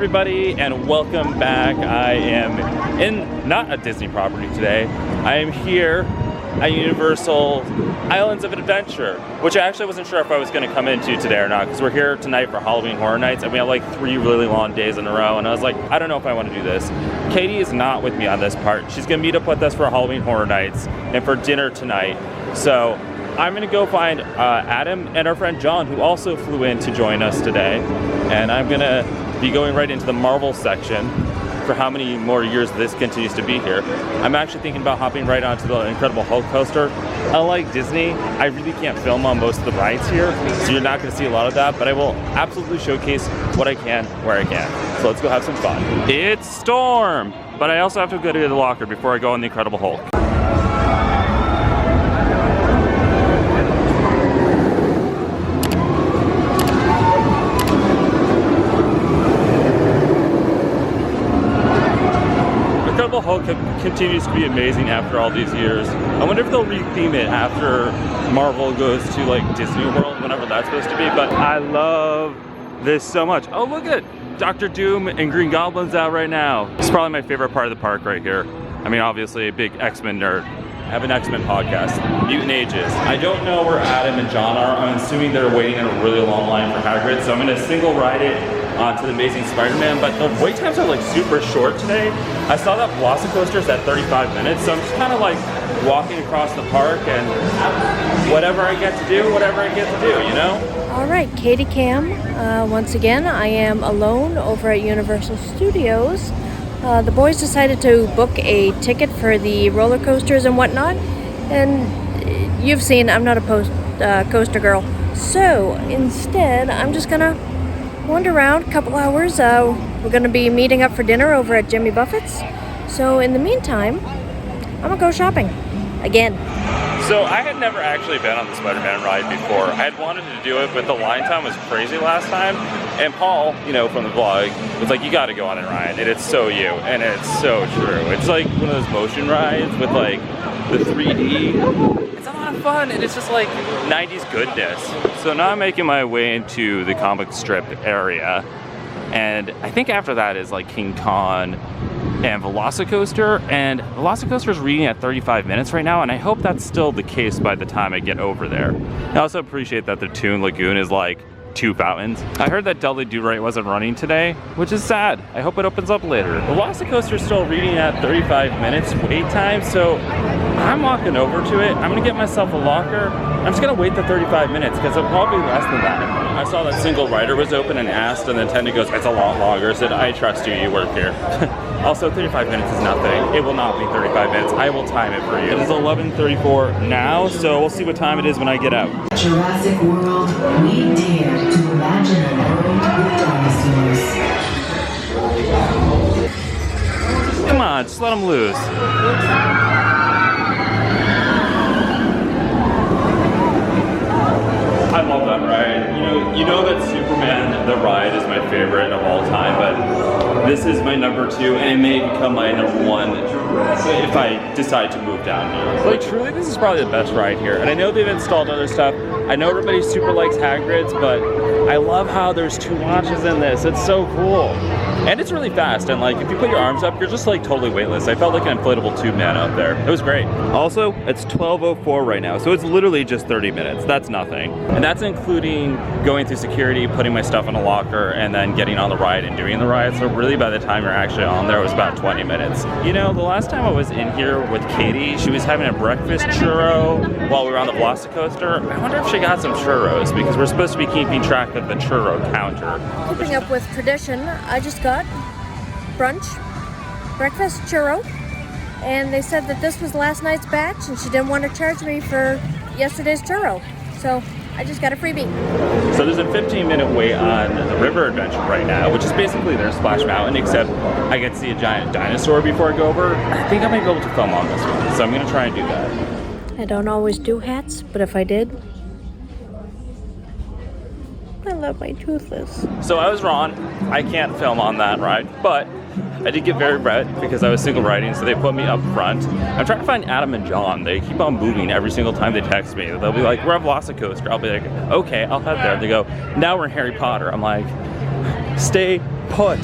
everybody, and welcome back. I am in not a Disney property today. I am here at Universal Islands of Adventure, which I actually wasn't sure if I was going to come into today or not, because we're here tonight for Halloween Horror Nights, and we have like 3 really long days in a row, and I was like, I don't know if I want to do this. Katie is not with me on this part. She's going to meet up with us for Halloween Horror Nights and for dinner tonight. So I'm going to go find Adam and our friend John, who also flew in to join us today, and I'm going to be going right into the Marvel section for how many more years this continues to be here. I'm actually thinking about hopping right onto the Incredible Hulk coaster. Unlike Disney, I really can't film on most of the rides here, so you're not going to see a lot of that, but I will absolutely showcase what I can, where I can. So let's go have some fun. It's Storm, but I also have to go to the locker before I go on the Incredible Hulk. Hulk continues to be amazing after all these years. I wonder if they'll retheme it after Marvel goes to like Disney World, whenever that's supposed to be, but I love this so much. Oh, look at Dr. Doom and Green Goblin's out right now. It's probably my favorite part of the park right here. I mean, obviously a big X-Men nerd. I have an X-Men podcast, Mutant Ages. I don't know where Adam and John are. I'm assuming they're waiting in a really long line for Hagrid, so I'm gonna single ride it to the Amazing Spider-Man, but the wait times are like super short today. I saw that Velocicoaster's at 35 minutes, so I'm just kind of like walking across the park and whatever I get to do, you know? All right, Katie Cam. Once again, I am alone over at Universal Studios. The boys decided to book a ticket for the roller coasters and whatnot, and you've seen I'm not a coaster girl, so instead I'm just gonna wander around a couple hours. We're gonna be meeting up for dinner over at Jimmy Buffett's, so in the meantime I'm gonna go shopping again. So I had never actually been on the Spider-Man ride before. I had wanted to do it, but the line time was crazy last time. And Paul, you know, from the vlog, was like, you gotta go on it, Ryan. And it's so you, and it's so true. It's like one of those motion rides with like the 3D. It's a lot of fun, and it's just like 90s goodness. So now I'm making my way into the comic strip area. And I think after that is like King Kong and Velocicoaster, and Velocicoaster's reading at 35 minutes right now, and I hope that's still the case by the time I get over there. I also appreciate that the Toon Lagoon is like 2 fountains. I heard that Dudley Do-Right wasn't running today, which is sad. I hope it opens up later. Velocicoaster's still reading at 35 minutes wait time, so I'm walking over to it. I'm gonna get myself a locker. I'm just gonna wait the 35 minutes because it'll probably be less than that. I saw that single rider was open and asked, and the attendant goes, it's a lot longer. I said, I trust you, you work here. Also, 35 minutes is nothing. It will not be 35 minutes. I will time it for you. It is 11:34 now, so we'll see what time it is when I get out. Jurassic World, we dare to imagine a world with dinosaurs. Come on, just let them loose. I love that ride. You know that Superman, the ride, is my favorite of all time, but this is my number 2, and it may become my number 1 if I decide to move down here. Like, truly, this is probably the best ride here. And I know they've installed other stuff. I know everybody super likes Hagrid's, but I love how there's 2 launches in this. It's so cool. And it's really fast, and like, if you put your arms up, you're just like totally weightless. I felt like an inflatable tube man out there. It was great. Also, it's 12:04 right now, so it's literally just 30 minutes. That's nothing. And that's including going through security, putting my stuff in a locker, and then getting on the ride and doing the ride. So really, by the time you're actually on there, it was about 20 minutes. You know, the last time I was in here with Katie, she was having a breakfast churro while we were on the Velocicoaster. I wonder if she got some churros, because we're supposed to be keeping track of the churro counter. Keeping up with tradition, I just got brunch, breakfast churro, and they said that this was last night's batch and she didn't want to charge me for yesterday's churro, so I just got a freebie. So there's a 15-minute wait on the River Adventure right now, which is basically their Splash Mountain, except I get to see a giant dinosaur before I go over. I think I might be able to film on this one, so I'm gonna try and do that. I don't always do hats, but if I did, I love my toothless. So I was wrong. I can't film on that ride, but I did get very red because I was single riding, so they put me up front. I'm trying to find Adam and John. They keep on moving every single time they text me. They'll be like, we're at Velocicoaster. I'll be like, okay, I'll head there. They go, now we're in Harry Potter. I'm like, stay put.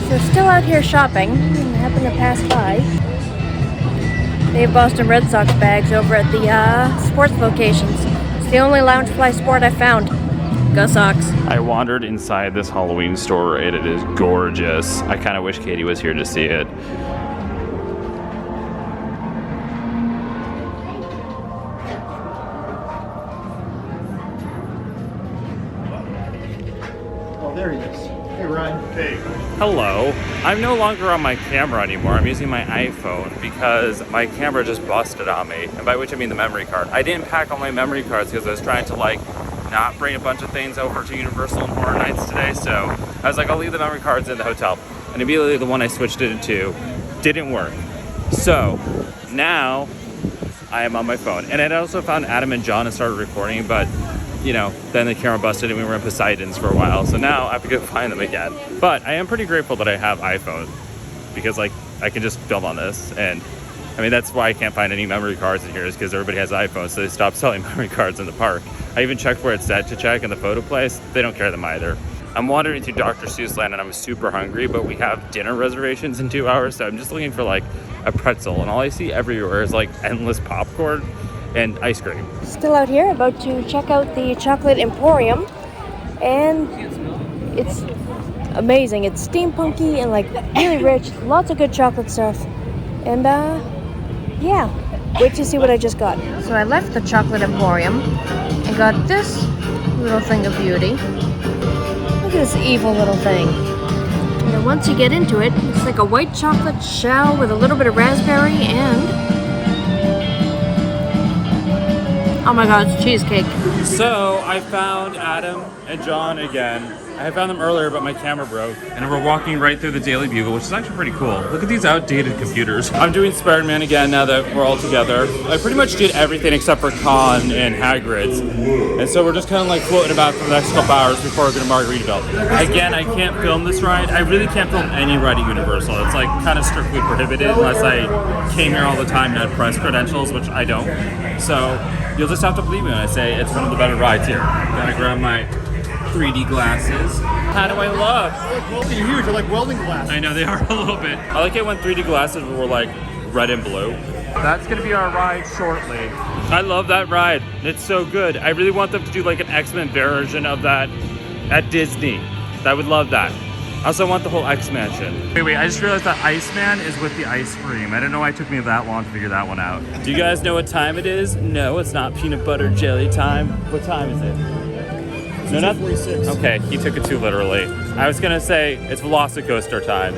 So still out here shopping and happen to pass by. They have Boston Red Sox bags over at the sports locations. It's the only Loungefly sport I found. Go Sox. I wandered inside this Halloween store and it is gorgeous. I kind of wish Katie was here to see it. Oh, there he is. Hey, Ryan. Hey. Hello. I'm no longer on my camera anymore. I'm using my iPhone because my camera just busted on me. And by which I mean the memory card. I didn't pack all my memory cards because I was trying to not bring a bunch of things over to Universal and Horror Nights today. So I was like, I'll leave the memory cards in the hotel. And immediately the one I switched it into didn't work. So now I am on my phone. And I also found Adam and John and started recording, but then the camera busted and we were in Poseidon's for a while. So now I have to go find them again. But I am pretty grateful that I have iPhone because I can just film on this. And I mean, that's why I can't find any memory cards in here is because everybody has iPhones. So they stopped selling memory cards in the park. I even checked where it's set to check in the photo place. They don't carry them either. I'm wandering through Dr. Seuss land and I'm super hungry, but we have dinner reservations in 2 hours. So I'm just looking for a pretzel. And all I see everywhere is endless popcorn and ice cream. Still out here, about to check out the Chocolate Emporium, and it's amazing. It's steampunky and really rich, lots of good chocolate stuff, and yeah, wait to see what I just got. So I left the Chocolate Emporium and got this little thing of beauty. Look at this evil little thing. And then once you get into it, it's like a white chocolate shell with a little bit of raspberry and oh my god, it's cheesecake. So I found Adam and John again. I found them earlier, but my camera broke. And we're walking right through the Daily Bugle, which is actually pretty cool. Look at these outdated computers. I'm doing Spider-Man again now that we're all together. I pretty much did everything except for Con and Hagrid's. And so we're just kind of floating about for the next couple hours before we're going to Margaritaville. Again, I can't film this ride. I really can't film any ride at Universal. It's kind of strictly prohibited unless I came here all the time and had press credentials, which I don't. So you'll just have to believe me when I say it's one of the better rides here. Gotta grab my 3D glasses. How do I look? They're huge. They're like welding glasses. I know, they are a little bit. I like it when 3D glasses were red and blue. That's gonna be our ride shortly. I love that ride. It's so good. I really want them to do an X-Men version of that at Disney. I would love that. I also want the whole X-Mansion. Wait, I just realized that Iceman is with the ice cream. I didn't know why it took me that long to figure that one out. Do you guys know what time it is? No, it's not peanut butter jelly time. What time is it? No, not 46. Okay, he took it too literally. I was gonna say it's Velocicoaster time.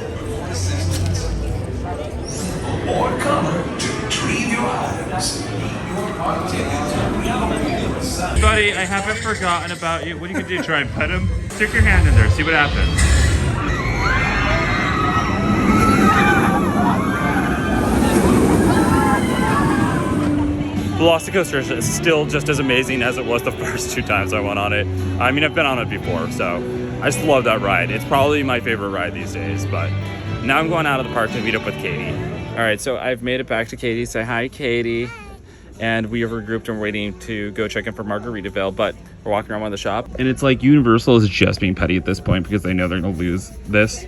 More color to retrieve your items. Buddy, I haven't forgotten about you. What are you gonna do? Try and pet him? Stick your hand in there, see what happens. Velocicoaster is still just as amazing as it was the first 2 times I went on it. I mean, I've been on it before, so I just love that ride. It's probably my favorite ride these days, but now I'm going out of the park to meet up with Katie. All right, so I've made it back to Katie. Say hi, Katie. And we have regrouped and we're waiting to go check in for Margaritaville, but we're walking around the shop. And it's Universal is just being petty at this point because they know they're gonna lose this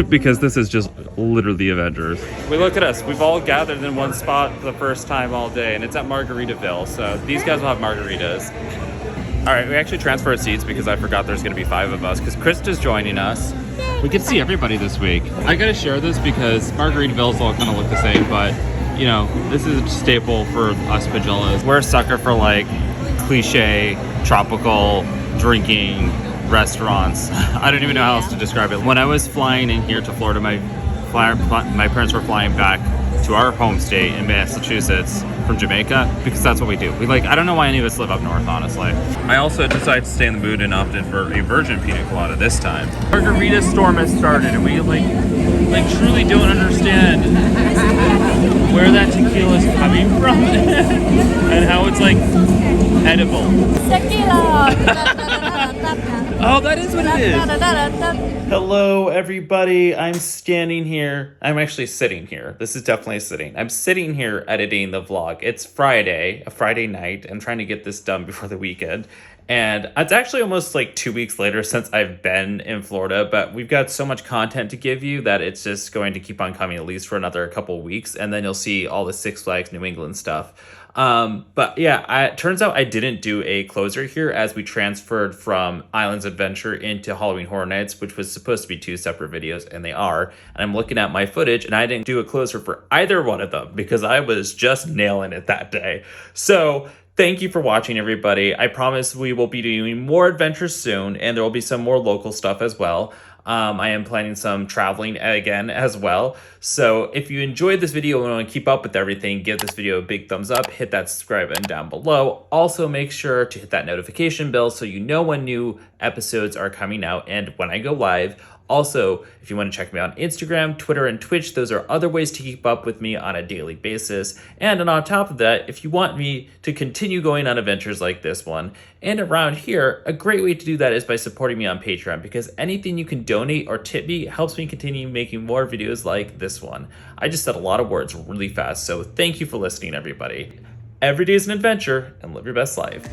because this is just literally the Avengers. Look at us, we've all gathered in one spot for the first time all day and it's at Margaritaville. So these guys will have margaritas. All right, we actually transferred seats because I forgot there's gonna be 5 of us because Krista's joining us. We can see everybody this week. I gotta share this because Margaritavilles all kind of look the same, but this is a staple for us Pagellas. We're a sucker for cliche, tropical, drinking restaurants. I don't even know how else to describe it. When I was flying in here to Florida, my parents were flying back to our home state in Massachusetts from Jamaica because that's what we do. I don't know why any of us live up north, honestly. I also decided to stay in the mood and opted for a virgin pina colada this time. Margarita storm has started and we truly don't understand where that tequila is coming from and how it's edible. Tequila! Oh, that is what it is. Hello, everybody. I'm standing here. I'm actually sitting here. This is definitely sitting. I'm sitting here editing the vlog. It's Friday, a Friday night. I'm trying to get this done before the weekend. And it's actually almost like 2 weeks later since I've been in Florida, but we've got so much content to give you that it's just going to keep on coming at least for another couple of weeks. And then you'll see all the Six Flags New England stuff. But yeah, it turns out I didn't do a closer here as we transferred from Islands Adventure into Halloween Horror Nights, which was supposed to be 2 separate videos, and they are. And I'm looking at my footage, and I didn't do a closer for either one of them because I was just nailing it that day. So thank you for watching, everybody. I promise we will be doing more adventures soon, and there will be some more local stuff as well. I am planning some traveling again as well. So if you enjoyed this video and want to keep up with everything, give this video a big thumbs up, hit that subscribe button down below. Also make sure to hit that notification bell so you know when new episodes are coming out and when I go live. Also, if you want to check me out on Instagram, Twitter, and Twitch, those are other ways to keep up with me on a daily basis. And on top of that, if you want me to continue going on adventures like this one, and around here, a great way to do that is by supporting me on Patreon, because anything you can donate or tip me helps me continue making more videos like this one. I just said a lot of words really fast, so thank you for listening, everybody. Every day is an adventure, and live your best life.